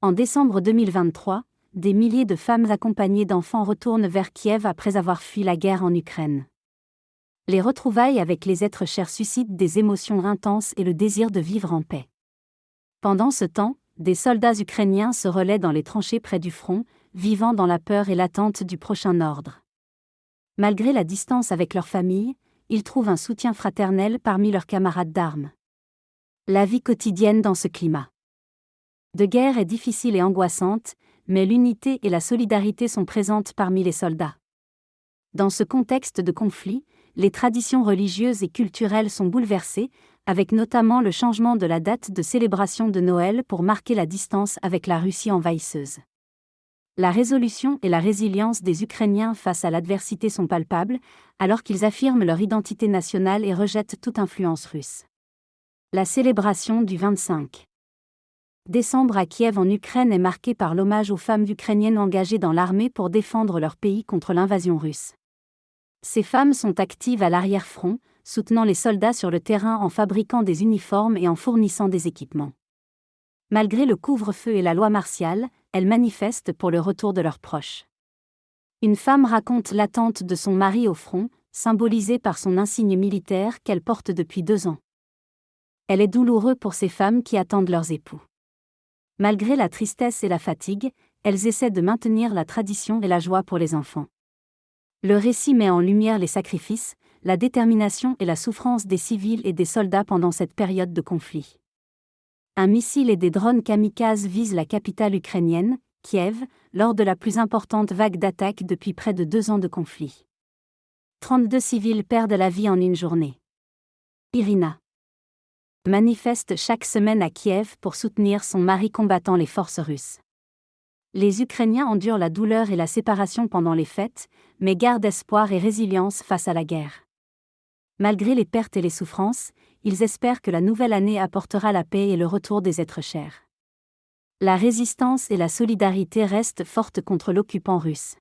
En décembre 2023, des milliers de femmes accompagnées d'enfants retournent vers Kiev après avoir fui la guerre en Ukraine. Les retrouvailles avec les êtres chers suscitent des émotions intenses et le désir de vivre en paix. Pendant ce temps, des soldats ukrainiens se relaient dans les tranchées près du front, vivant dans la peur et l'attente du prochain ordre. Malgré la distance avec leur famille, ils trouvent un soutien fraternel parmi leurs camarades d'armes. La vie quotidienne dans ce climat de guerre est difficile et angoissante, mais l'unité et la solidarité sont présentes parmi les soldats. Dans ce contexte de conflit, les traditions religieuses et culturelles sont bouleversées, avec notamment le changement de la date de célébration de Noël pour marquer la distance avec la Russie envahisseuse. La résolution et la résilience des Ukrainiens face à l'adversité sont palpables, alors qu'ils affirment leur identité nationale et rejettent toute influence russe. La célébration du 25 décembre à Kiev en Ukraine est marquée par l'hommage aux femmes ukrainiennes engagées dans l'armée pour défendre leur pays contre l'invasion russe. Ces femmes sont actives à l'arrière-front, soutenant les soldats sur le terrain en fabriquant des uniformes et en fournissant des équipements. Malgré le couvre-feu et la loi martiale, elles manifestent pour le retour de leurs proches. Une femme raconte l'attente de son mari au front, symbolisée par son insigne militaire qu'elle porte depuis 2 ans. Elle est douloureuse pour ces femmes qui attendent leurs époux. Malgré la tristesse et la fatigue, elles essaient de maintenir la tradition et la joie pour les enfants. Le récit met en lumière les sacrifices, la détermination et la souffrance des civils et des soldats pendant cette période de conflit. Un missile et des drones kamikazes visent la capitale ukrainienne, Kiev, lors de la plus importante vague d'attaques depuis près de 2 ans de conflit. 32 civils perdent la vie en une journée. Irina manifeste chaque semaine à Kiev pour soutenir son mari combattant les forces russes. Les Ukrainiens endurent la douleur et la séparation pendant les fêtes, mais gardent espoir et résilience face à la guerre. Malgré les pertes et les souffrances, ils espèrent que la nouvelle année apportera la paix et le retour des êtres chers. La résistance et la solidarité restent fortes contre l'occupant russe.